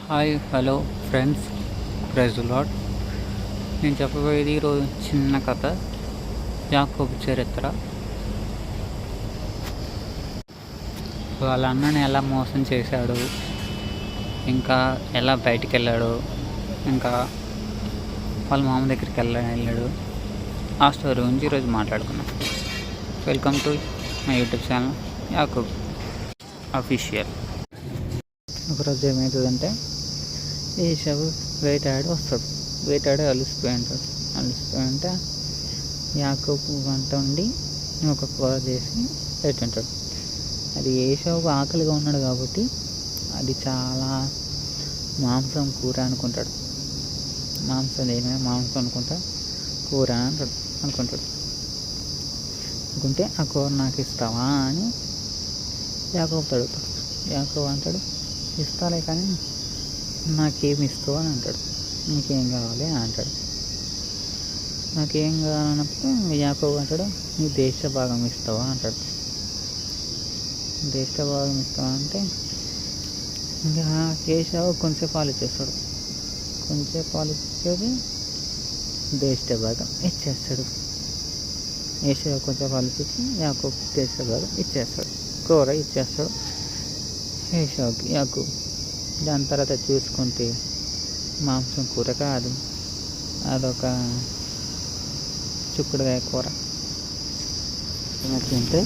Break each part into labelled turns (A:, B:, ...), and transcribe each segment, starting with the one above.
A: Hi hello friends, praise lord. నేను చెప్పబోయేది ఈరోజు చిన్న కథ, యాకోబు చరిత్ర. వాళ్ళ అన్నని ఎలా మోసం చేశాడు, ఇంకా ఎలా బయటికి వెళ్ళాడు, ఇంకా వాళ్ళ మామ దగ్గరికి వెళ్ళాడు, ఆ స్టోరీ గురించి ఈరోజు మాట్లాడుకున్నాం. Welcome to my YouTube channel Yakob official. ఒకరోజు ఏమవుతుందంటే, ఏషావు వేటాడి వస్తాడు. వేటాడి అలసిపోయి ఉంటే యాకోబు వంట ఉండి ఒక కూర చేసి పెట్టుంటాడు. అది ఏషావుకు ఆకలిగా ఉన్నాడు కాబట్టి అది చాలా మాంసం కూర అనుకుంటాడు. మాంసం అనుకుంటా కూర అనుకుంటాడు. అనుకుంటే ఆ కూర నాకు ఇస్తావా అని యాకోబు అడుగుతాడు. యాకోబు అంటాడు, ఇస్తాలే కానీ నాకేమి ఇస్తావు అని అంటాడు. నీకేం కావాలి అని అంటాడు. నాకేం కావాలన్నప్పుడు యాకోబు అంటాడు, నీ దేశ భాగం ఇస్తావా అంటాడు. దేశ భాగం ఇస్తావా అంటే ఇంకా ఏషావు కొంచెంసేపు ఆలోచిస్తాడు. కొంచెంసేపు ఆలోచించేది దేశ భాగం ఇచ్చేస్తాడు. ఏషావు కొంచెంసేపు ఆలోచించి యాకోబు దేశ భాగం ఇచ్చేస్తాడు. కూర ఇచ్చేస్తాడు ఏషావుకి, యాకోబు. దాని తర్వాత చూసుకుంటే మాంసం కూర కాదు, అదొక చిక్కుడుకాయ కూర. ఏమవుతుందంటే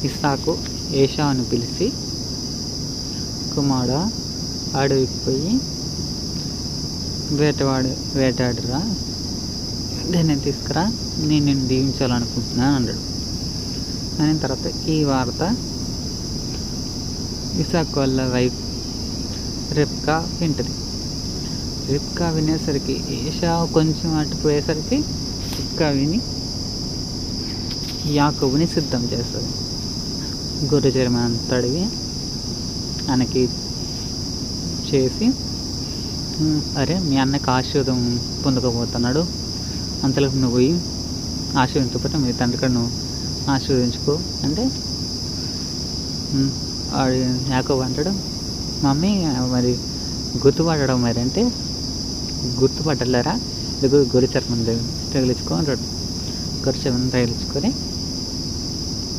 A: ఇస్సాకు ఏషావుని పిలిచి, కుమారుడా, అడవికి పోయి వేటాడురా, దీన్ని తీసుకురా, నేను నిన్ను దీవించాలనుకుంటున్నాను అన్నాడు. అయిన తర్వాత ఈ వార్త ఇస్సాకు వాళ్ళ వైఫ్ రిబ్కా వింటది. రిబ్కా వినేసరికి ఏషావు కొంచెం అటుపోయేసరికి రిబ్కా విని యాకోబుని సిద్ధం చేస్తుంది. గొర్రె చర్మం అంతా అడిగి ఆయనకి చేసి, అరే మీ అన్నకి ఆశీర్వాదం పొందకపోతున్నాడు, అంతలోకి నువ్వు పోయి ఆశీర్వించకపోతే మీ తండ్రి కాడ నువ్వు ఆశీర్వదించుకో అంటే యాకోబు అంటాడు, మమ్మీ మరి గుర్తుపట్టడం మరి అంటే గుర్తుపట్టలేరా, గొర్రె చర్మం తగిలించుకో అంటాడు. గొర్రె చర్మం తగిలించుకొని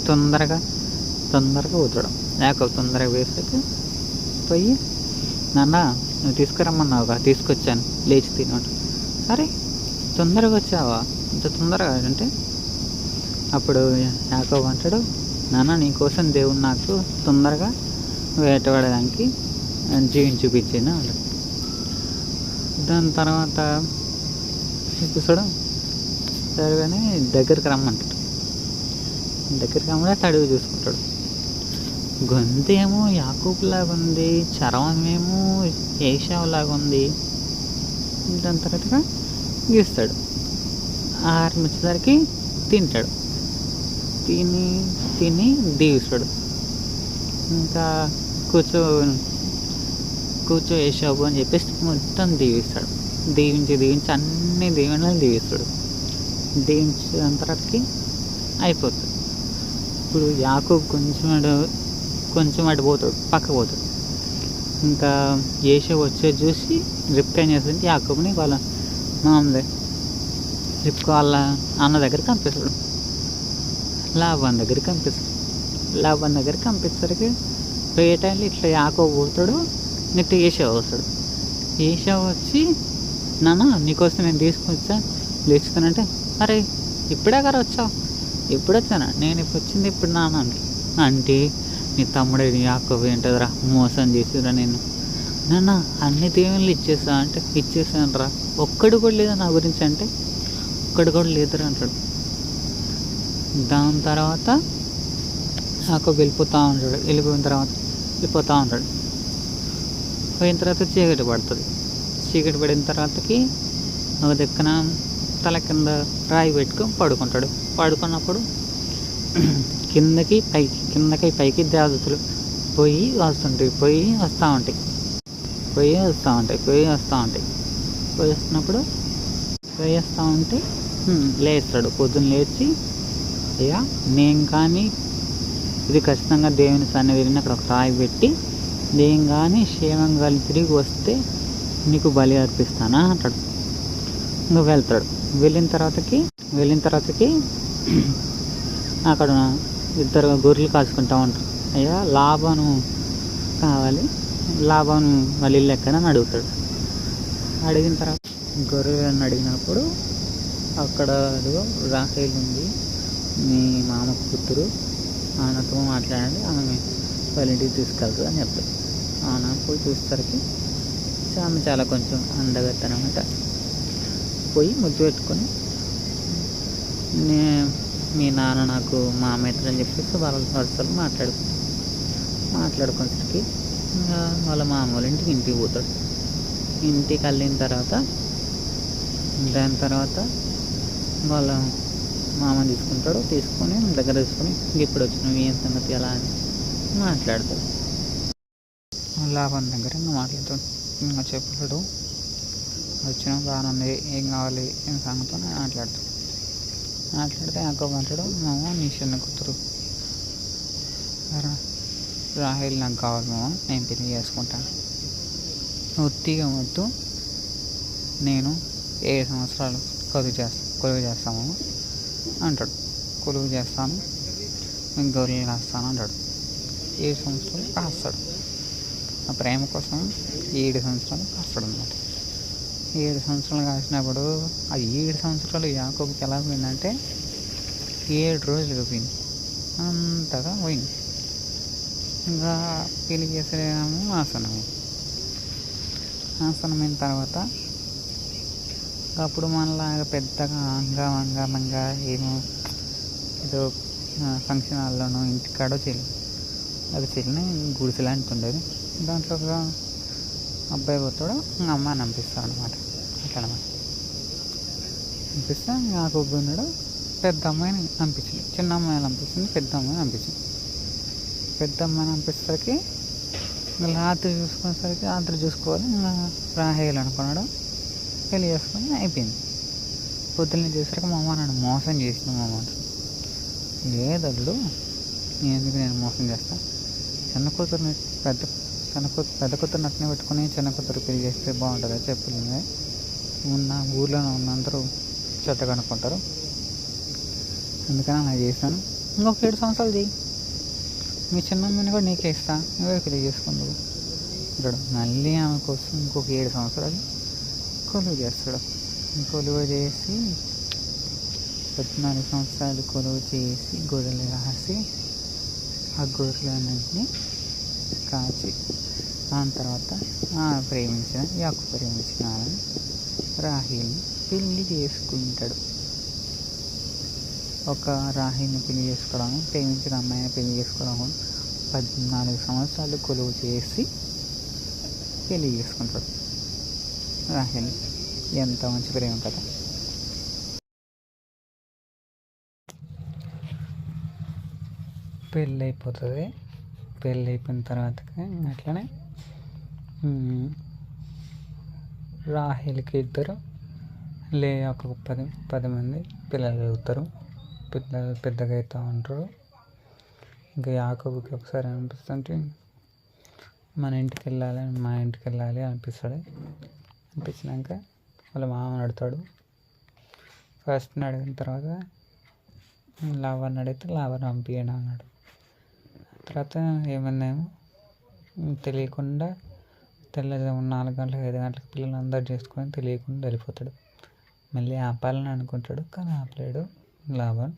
A: తొందరగా పోతాడు. యాకోబు తొందరగా వేసాక పోయి, నాన్న నువ్వు తీసుకురమ్మన్నావుగా, తీసుకొచ్చాను, లేచి తినట్టు. అరే తొందరగా వచ్చావా, ఇంత తొందరగా అంటే అప్పుడు యాకోబు అంటాడు, నాన్న నీకోసం దేవుడు నాకు తొందరగా వేటవాడడానికి జీవిని చూపించాను అంటాడు. దాని తర్వాత చూసాడు, సరిగానే దగ్గరికి రమ్మంటాడు. దగ్గరికి రమ్మని తడివి చూసుకుంటాడు. గొంతు ఏమో యాకోబులాగా ఉంది, చర్మం ఏమో ఏషావులాగా ఉంది. దాని తర్వాతగా గీస్తాడు. ఆరంభించేసరికి తింటాడు. తిని దీవిస్తాడు. ఇంకా కూర్చో ఏషావు అని చెప్పేసి మొత్తం దీవిస్తాడు. దీవించి అన్ని దీవెనలు దీవిస్తాడు. దీవించిన తర్వాతకి అయిపోతుంది. ఇప్పుడు యాకోబు కొంచెం అటు పోతాడు, పక్క పోతాడు. ఇంకా ఏషావు వచ్చేది చూసి రిబ్కా ఏం చేస్తుంది, యాకోబుని వాళ్ళ మామూలు రిబ్కా వాళ్ళ అన్న దగ్గరికి పంపిస్తాడు. లాభాన్ దగ్గరికి పంపించడానికి పోయే టైంలో ఇట్లా యాకోబు పోతాడు, నెక్స్ట్ ఏషావు వస్తాడు. ఏషావు వచ్చి, నాన్న నీకోసం నేను తీసుకొస్తానంటే, అరే ఇప్పుడే గారు వచ్చావు, ఎప్పుడు వచ్చానా, నేను ఇప్పుడు వచ్చింది ఇప్పుడు నాన్న అంటే నీ తమ్ముడే యాకోబు ఏంటదిరా, మోసం చేసిరా నేను, నాన్న అన్ని దేవుళ్ళు ఇచ్చేసాను రా, ఒక్కడు కూడా లేదా నా గురించి అంటే, ఒక్కడు కూడా లేదురా అంటాడు. దాని తర్వాత యాకోబు వెళ్ళిపోతూ ఉంటాడు. పోయిన తర్వాత చీకటి పడుతుంది. చీకటి పడిన తర్వాతకి ఒక దిక్కున తల కింద రాయి పెట్టుకొని పడుకుంటాడు. పడుకున్నప్పుడు కిందకి పైకి దేవతలు పోయి వస్తూ ఉంటే లేస్తాడు. పొద్దున్న లేచి, అయ్యా నేను కానీ ఇది ఖచ్చితంగా దేవుని సన్నిధిని అక్కడ ఒక రాయి పెట్టి నేను కానీ క్షేమంగా తిరిగి వస్తే నీకు బలి అర్పిస్తానా అంటాడు. నువ్వు వెళ్తాడు. వెళ్ళిన తర్వాతకి అక్కడ ఇద్దరు గొర్రెలు కాచుకుంటా ఉంటారు. అయ్యా లాభాను కావాలి, లాభాను వాళ్ళ ఇల్లు ఎక్కడని అడుగుతాడు. అడిగిన తర్వాత గొర్రెలను అడిగినప్పుడు అక్కడ అదిగో రాహేల్ ఉంది, మీ మామ కూతురు, ఆమెతో మాట్లాడండి, ఆమె వాళ్ళ ఇంటికి తీసుకెళ్తుంది అని చెప్తాడు. ఆమె పోయి చూసేసరికి ఆమె చాలా కొంచెం అందగత్తనమాట. పోయి ముద్దు పెట్టుకొని మీ నాన్న నాకు మామయ్య అని చెప్పేసి వాళ్ళ వరుసలు మాట్లాడుకునేసరికి ఇంకా వాళ్ళ మామ వాళ్ళ ఇంటికి పోతాడు. ఇంటికి వెళ్ళిన తర్వాత దాని తర్వాత వాళ్ళ మామ తీసుకొని దగ్గర తీసుకొని ఇప్పుడు వచ్చినావు ఏం సంగతి ఎలా అని మాట్లాడతాడు. లాభం దగ్గర ఇంకా మాట్లాడతాడు. ఇంకా చెప్పాడు, వచ్చినా బాగానే ఏం కావాలి ఏం సంగతి అని మాట్లాడితే యాకోబు అంటాడు, మామ నీ చిన్న కూతురు రాహేల్ నాకు కావాలి మామ, నేను పెళ్లి చేసుకుంటాను. ఒత్తిగా వద్దు, నేను 7 సంవత్సరాలు కొలువు చేస్తాము అంటాడు. కొలువు చేస్తాను, నేను గొర్రెలు కాస్తాను అంటాడు. 7 సంవత్సరాలు కాస్తాడు. ఆ ప్రేమ కోసం 7 సంవత్సరాలు కాస్తాడు అన్నమాట. 7 సంవత్సరాలు కాసినప్పుడు ఆ 7 సంవత్సరాలు యాకోబుకి ఎలా పోయిందంటే 7 రోజులు పోయింది, అంతగా పోయింది. ఇంకా పెళ్లి చేసేమో ఆసనమైన తర్వాత అప్పుడు మనలాగా పెద్దగా అంగమంగా ఏమో ఏదో ఫంక్షన్ హాల్లోనో ఇంటికాడో చెల్లిని గుడిసె లాంటి ఉండేది. దాంట్లో ఒక అబ్బాయి పోతాడు, అమ్మాయిని పంపిస్తాడు అనమాట. అట్లా అనమాట పంపిస్తే యాకోబు ఉన్నాడు, పెద్ద అమ్మాయిని పంపించింది, చిన్న అమ్మాయిని పంపిస్తుంది, పెద్ద అమ్మాయిని పంపించింది. పెద్ద అమ్మాయిని పంపించేసరికి ఇంకా రాత్రి చూసుకోవాలి. ఇంకా రాహేల్ అనుకున్నాడు, పెళ్ళి చేసుకొని అయిపోయింది. పొద్దున్న చేసరికి మా అమ్మ నన్ను మోసం చేసిన మా అమ్మ. లేదల్లుడు, నేను మోసం చేస్తాను, పెద్ద కూతురు నట్టునే పెట్టుకుని చిన్న కూతురు పెళ్లి చేస్తే బాగుంటుందా చెప్పలేదు. ఊర్లో ఉన్నందరూ చెడ్డగా అనుకుంటారు, అందుకని అలా చేశాను. ఇంకొక 7 సంవత్సరాలు చేయి, మీ చిన్నమ్మని కూడా నీకే ఇస్తా, నువ్వే పెళ్లి చేసుకుందావు అంటాడు. మళ్ళీ ఆమె కోసం ఇంకొక 7 సంవత్సరాలు కొలువు చేస్తాడు. కొలువు చేసి 14 సంవత్సరాలు కొలువు చేసి గొర్రెలు రాసి ఆ గొర్రెలన్నింటినీ కాచి దాని తర్వాత యాకోబు ప్రేమించిన రాహేల్ని పెళ్లి చేసుకుంటాడు. ఒక రాహేల్ని పెళ్లి చేసుకోవడం, ప్రేమించిన అమ్మాయిని పెళ్లి చేసుకోవడం 14 సంవత్సరాలు కొలువు చేసి పెళ్లి చేసుకుంటాడు రాహేల్. ఎంత మంచి ప్రేమ కదా. పెళ్ళి అయిపోతుంది. పెళ్ళి అయిపోయిన తర్వాత అట్లనే రాహేల్కి ఇద్దరు ఒక 10 మంది పిల్లలు అవుతారు. పెద్దగా అవుతూ ఉంటారు. ఇంకా యాకోబుకి ఒకసారి అనిపిస్తుంటే మా ఇంటికి వెళ్ళాలి అనిపిస్తాడు. అనిపించినాక వాళ్ళ మామని అడుగుతాడు. ఫస్ట్ అడిగిన తర్వాత లాభాన్ని అడిగితే లాభాన్ని పంపించండి అన్నాడు. తర్వాత ఏమన్నామో తెలియకుండా తెల్లవారు 4 గంటలకు 5 గంటలకు పిల్లలందరూ చేసుకొని తెలియకుండా వెళ్ళిపోతాడు. మళ్ళీ ఆపాలని అనుకుంటాడు, కానీ ఆపలేడు లాభాన్.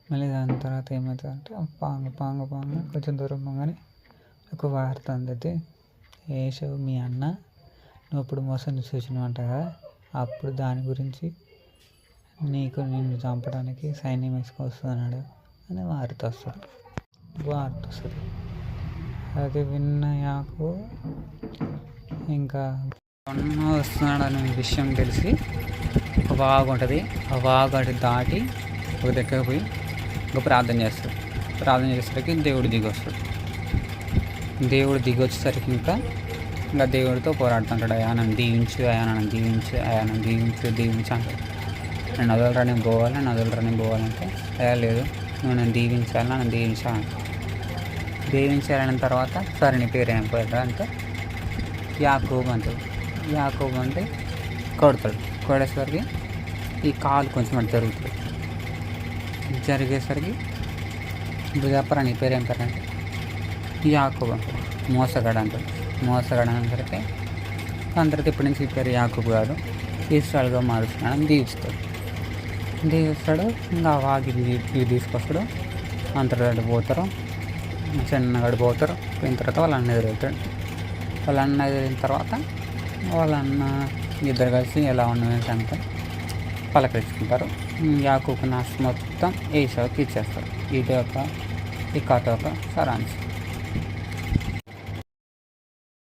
A: మళ్ళీ దాని తర్వాత ఏమవుతుందంటే పాంగ కొంచెం దూరం పోగానే ఒక వార్త అందైతే, ఏషవు మీ అన్న నువ్వు ఇప్పుడు మోసం చూసినవంట కదా, అప్పుడు దాని గురించి నిన్ను చంపడానికి సైన్యం వేసుకొస్తున్నాడు అని వార్త వస్తుంది. అది విన్న యాకోబు ఇంకా వస్తున్నాడు అనే విషయం తెలిసి ఒక వాగు ఉంటుంది, ఆ వాగు అటు దాటి ఒక దగ్గర పోయి ఇంకా ప్రార్థన చేసేసరికి దేవుడు దిగి వస్తాడు. దేవుడు దిగి వచ్చేసరికి ఇంకా దేవుడితో పోరాడుతుంటాడు. అయా నన్ను దీవించు అంటాడు. నేను వదలరా నేను పోవాలంటే అయ్యా లేదు, నువ్వు నన్ను దీవించాలి. దీవించాలన్న తర్వాత సరే నీ పేరు ఏం పేరు అంటే యాకోబు అంటాడు. యాకోబు అంటే కొడతాడు. కొడేసరికి ఈ కాలు కొంచెం అటు జరుగుతుంది. జరిగేసరికి ఇప్పుడు చెప్పరా నీ పేరు ఏం పేరు అంటే యాకోబు అంటాడు. మోసగాడు అంటాడు. మోసగాడు అనేసరికి దాని తర్వాత ఇప్పటి నుంచి ఈ పేరు యాకోబు కాదు ఇస్రాయల్గా మారుస్తున్నాడని దీవిస్తాడు. ఇంకా వాకి ఇవి తీసుకొస్తాడు. అంతటి పోతారు, చిన్నగాడు పోతారు. పోయిన తర్వాత వాళ్ళ అన్న ఎదురవుతాడు. వాళ్ళ అన్న ఎదిరిన తర్వాత వాళ్ళ అన్న ఇద్దరు కలిసి ఎలా ఉన్నది అంతా పలకరించుకుంటారు. యాకోబుకు ఆస్తి మొత్తం ఏసావుకి ఇచ్చేస్తారు. ఇది ఒక ఈ కథ ఒక సారాంశం.